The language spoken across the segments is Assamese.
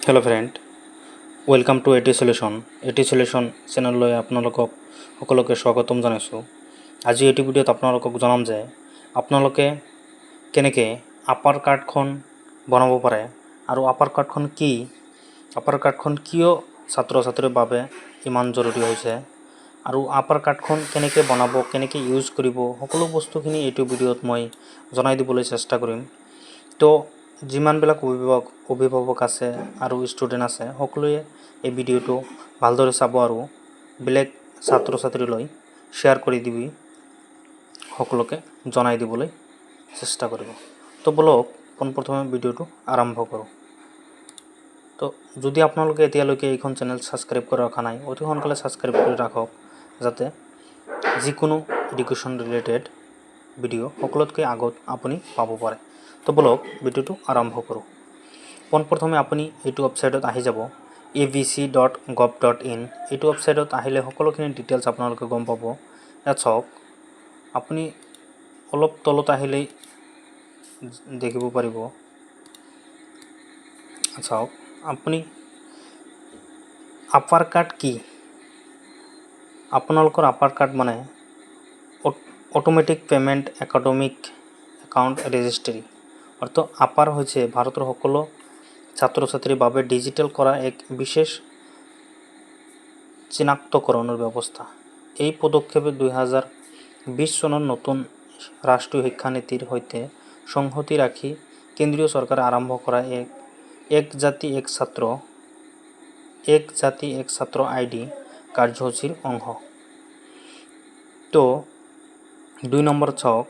হেল্ল' ফ্ৰেণ্ড, ৱেলকাম টু এটি সলিউশ্যন। এটি সলিউশ্যন চেনেললৈ আপোনালোকক সকলোকে স্বাগতম জনাইছোঁ। আজি এইটো ভিডিঅ'ত আপোনালোকক জনাম যে আপোনালোকে কেনেকৈ আপাৰ কাৰ্ডখন বনাব পাৰে আৰু আপাৰ কাৰ্ডখন কি, আপাৰ কাৰ্ডখন কিয় ছাত্ৰ ছাত্ৰীৰ বাবে ইমান জৰুৰী হৈছে আৰু আপাৰ কাৰ্ডখন কেনেকৈ বনাব, কেনেকৈ ইউজ কৰিব, সকলো বস্তুখিনি এইটো ভিডিঅ'ত মই জনাই দিবলৈ চেষ্টা কৰিম। তো যিমানবিলাক অভিভাৱক আছে আৰু ষ্টুডেণ্ট আছে সকলোৱে এই ভিডিঅ'টো ভালদৰে চাব আৰু বেলেগ ছাত্ৰ ছাত্ৰীলৈ শ্বেয়াৰ কৰি দিবি, সকলোকে জনাই দিবলৈ চেষ্টা কৰিব। তো বলক পোনপ্ৰথমে ভিডিঅ'টো আৰম্ভ কৰোঁ। তো যদি আপোনালোকে এতিয়ালৈকে এইখন চেনেল ছাবস্ক্ৰাইব কৰি ৰখা নাই, অতি সোনকালে ছাবস্ক্ৰাইব কৰি ৰাখক, যাতে যিকোনো এডুকেশ্যন ৰিলেটেড ভিডিঅ' সকলোতকৈ আগত আপুনি পাব পাৰে। তো বলক ভিডিঅ'টো আৰম্ভ কৰোঁ। পোনপ্ৰথমে আপুনি এইটো ৱেবছাইটত আহি যাব, abc.gov.in। এইটো ৱেবছাইটত আহিলে সকলোখিনি ডিটেইলছ আপোনালোকে গম পাব। ইয়াত চাওক, আপুনি অলপ তলত আহিলেই দেখিব পাৰিব। চাওক, আপুনি আপাৰ কাৰ্ড কি, আপোনালোকৰ আপাৰ কাৰ্ড মানে automatic payment academic account registry. অৰ্থাৎ আপাৰ হৈছে ভাৰতৰ সকলো ছাত্ৰ ছাত্ৰীৰ বাবে ডিজিটেল কৰা এক বিশেষ চিনাক্তকৰণৰ ব্যৱস্থা। এই পদক্ষেপে 2020 চনৰ নতুন ৰাষ্ট্ৰীয় শিক্ষানীতিৰ সৈতে সংহতি ৰাখি কেন্দ্ৰীয় চৰকাৰে আৰম্ভ কৰা এক জাতি এক ছাত্ৰ আইডি কাৰ্যসূচীৰ অংশ। তো 2 নম্বৰত চাওক,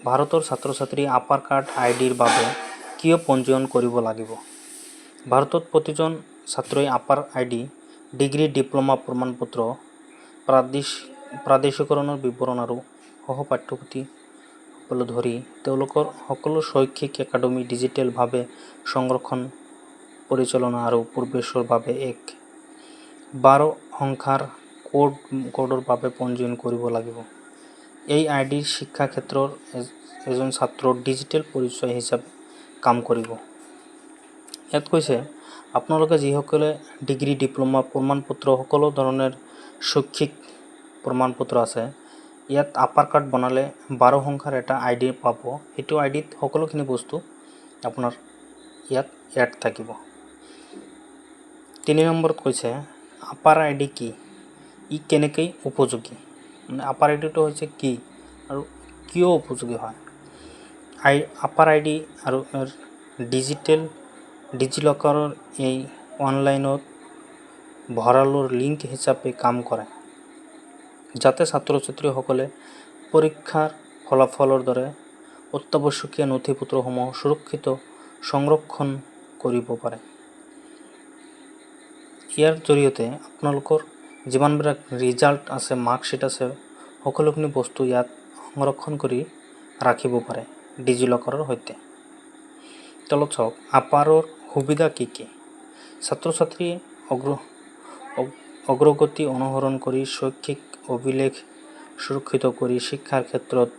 ভাৰতৰ ছাত্ৰ ছাত্ৰী আপাৰ কাৰ্ড আইডিৰ বাবে কিয় পঞ্জীয়ন কৰিব লাগিব। ভাৰতত প্ৰতিজন ছাত্ৰই আপাৰ আইডি, ডিগ্ৰী, ডিপ্ল'মা প্ৰমাণপত্ৰ, প্ৰাদেশিকৰণৰ বিৱৰণ আৰু সহ পাঠ্যপুথিসকল ধৰি তেওঁলোকৰ সকলো শৈক্ষিক একাডেমী ডিজিটেলভাৱে সংৰক্ষণ, পৰিচালনা আৰু প্ৰৱেশৰ বাবে এক 12 সংখ্যাৰ কোডৰ বাবে পঞ্জীয়ন কৰিব লাগিব। এই আইডি শিক্ষা ক্ষেত্ৰৰ এজন ছাত্ৰৰ ডিজিটেল পৰিচয় হিচাপে কাম কৰিব। ইয়াত কৈছে, আপোনালোকে যিসকলে ডিগ্ৰী, ডিপ্ল'মা প্ৰমাণপত্ৰ, সকলো ধৰণৰ শৈক্ষিক প্ৰমাণপত্ৰ আছে, ইয়াত আপাৰ কাৰ্ড বনালে 12 সংখ্যাৰ এটা আইডি পাব। সেইটো আইডিত সকলোখিনি বস্তু আপোনাৰ ইয়াত এড থাকিব। 3 নম্বৰত কৈছে, আপাৰ আইডি কি, ই কেনেকৈ উপযোগী, মানে আপাৰ আইডিটো হৈছে কি আৰু কিয় উপযোগী হয়। আপাৰ আইডি আৰু ডিজিলকাৰৰ এই অনলাইনত ভঁৰালৰ লিংক হিচাপে কাম কৰে, যাতে ছাত্ৰ ছাত্ৰীসকলে পৰীক্ষাৰ ফলাফলৰ দৰে অত্যাৱশ্যকীয় নথিপত্ৰসমূহ সুৰক্ষিত সংৰক্ষণ কৰিব পাৰে। ইয়াৰ জৰিয়তে আপোনালোকৰ যিমানবিলাক ৰিজাল্ট আছে, মাৰ্কশ্বিট আছে, সকলোখিনি বস্তু ইয়াত সংৰক্ষণ কৰি ৰাখিব পাৰে ডিজিলকাৰৰ সৈতে। তলত চাওক, আপাৰৰ সুবিধা কি কি। ছাত্ৰ ছাত্ৰীয়ে অগ্ৰগতি অনুসৰণ কৰি শৈক্ষিক অভিলেখ সুৰক্ষিত কৰি শিক্ষাৰ ক্ষেত্ৰত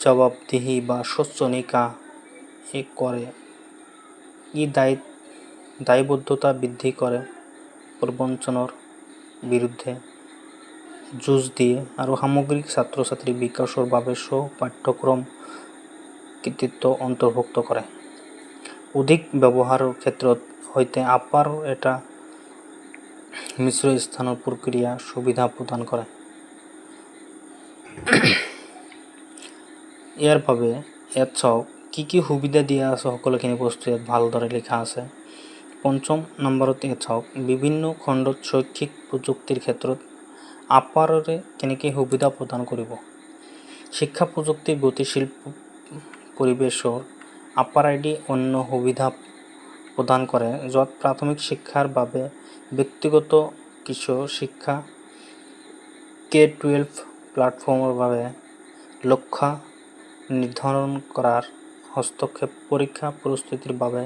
জবাবদিহি বা স্বচ্ছ নিকা কৰে। ই দায়বদ্ধতা বৃদ্ধি কৰে, প্ৰবঞ্চনাৰ বিৰুদ্ধে যুঁজ দিয়ে আৰু সামগ্ৰিক ছাত্ৰ ছাত্ৰীৰ বিকাশৰ বাবে পাঠ্যক্ৰম কৃতিত্ব অন্তৰ্ভুক্ত কৰে। অধিক ব্যৱহাৰৰ ক্ষেত্ৰত সৈতে আপাৰৰ এটা মিশ্ৰ স্থানৰ প্ৰক্ৰিয়া সুবিধা প্ৰদান কৰে। ইয়াৰ বাবে ইয়াত চাওক কি কি সুবিধা দিয়া আছে, সকলোখিনি বস্তু ইয়াত ভালদৰে লিখা আছে। 5 নম্বৰত ইয়াত চাওক, বিভিন্ন খণ্ডত শৈক্ষিক প্ৰযুক্তিৰ ক্ষেত্ৰত আপাৰৰে কেনেকৈ সুবিধা প্ৰদান কৰিব। শিক্ষা প্ৰযুক্তিৰ গতিশীল পৰিৱেশৰ আপাৰ আইডি অন্য সুবিধা প্ৰদান কৰে, য'ত প্ৰাথমিক শিক্ষাৰ বাবে ব্যক্তিগত কিশোৰ শিক্ষা, K-12 প্লেটফৰ্মৰ বাবে লক্ষ্য নিৰ্ধাৰণ কৰাৰ হস্তক্ষেপ, পৰীক্ষা প্ৰস্তুতিৰ বাবে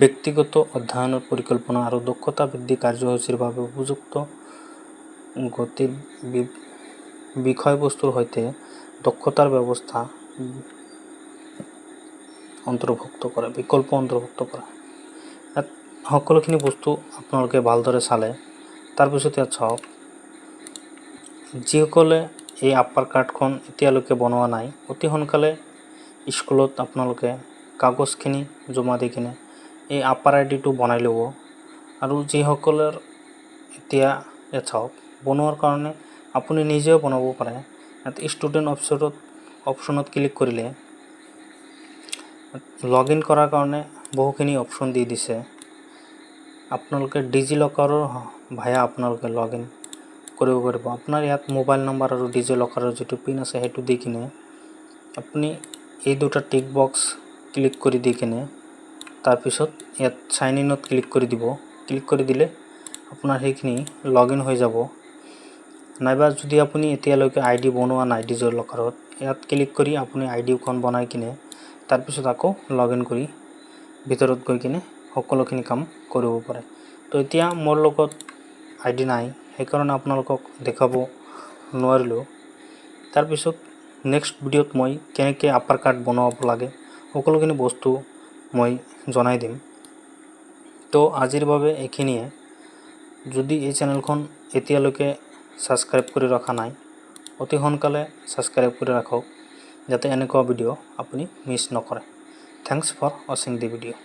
ব্যক্তিগত অধ্যয়নৰ পৰিকল্পনা আৰু দক্ষতা বৃদ্ধি কাৰ্যসূচীৰ বাবে উপযুক্ত গতিৰ বিষয়বস্তুৰ সৈতে দক্ষতাৰ ব্যৱস্থা, অন্তৰ্ভুক্ত কৰে, বিকল্প অন্তৰ্ভুক্ত কৰে। ইয়াত সকলোখিনি বস্তু আপোনালোকে ভালদৰে চালে তাৰপিছত ইয়াত চাওক, যিসকলে এই আপাৰ কাৰ্ডখন এতিয়ালৈকে বনোৱা নাই, অতি সোনকালে স্কুলত আপোনালোকে কাগজখিনি জমা দি কিনে এই আপাৰ আইডিটো বনাই ল'ব। আৰু যিসকলৰ এতিয়া ইয়াত চাওক, বনোৱাৰ কাৰণে আপুনি নিজেও বনাব পাৰে। ইয়াত ষ্টুডেণ্ট অপশ্যনত ক্লিক কৰিলে লগ ইন কৰাৰ কাৰণে বহুখিনি অপশ্যন দি দিছে। আপোনালোকে ডিজি লকাৰৰ ভায়া আপোনালোকে লগ ইন কৰিব পাৰিব। আপোনাৰ ইয়াত মোবাইল নম্বৰ আৰু ডিজি লকাৰৰ যিটো পিন আছে সেইটো দি কিনে আপুনি এই দুটা টিক বক্স ক্লিক কৰি দি কিনে তাৰপিছত ইয়াত চাইন ইনত ক্লিক কৰি দিব। ক্লিক কৰি দিলে আপোনাৰ সেইখিনি লগ ইন হৈ যাব। নাইবা যদি আপুনি এতিয়ালৈকে আইডি বনোৱা নাই ডিজি লকাৰত, ইয়াত ক্লিক কৰি আপুনি আইডিখন বনাই কিনে তাৰপিছত আকৌ লগ ইন কৰি ভিতৰত গৈ কিনে সকলোখিনি কাম কৰিব পাৰে। তো এতিয়া মোৰ লগত আইডি নাই, সেইকাৰণে আপোনালোকক দেখাব নোৱাৰিলোঁ। তাৰপিছত নেক্সট ভিডিঅ'ত মই কেনেকৈ আপাৰ কাৰ্ড বনাব লাগে সকলোখিনি বস্তু মই জনাই দিম। তো আজিৰ বাবে এইখিনিয়ে। যদি এই চেনেলখন এতিয়ালৈকে ছাবস্ক্ৰাইব কৰি ৰখা নাই, অতি সোনকালে ছাবস্ক্ৰাইব কৰি ৰাখক, যাতে এনেকুৱা ভিডিঅ' আপুনি মিছ নকৰে। থ্যাংকস ফৰ ৱাচিং দি ভিডিঅ'।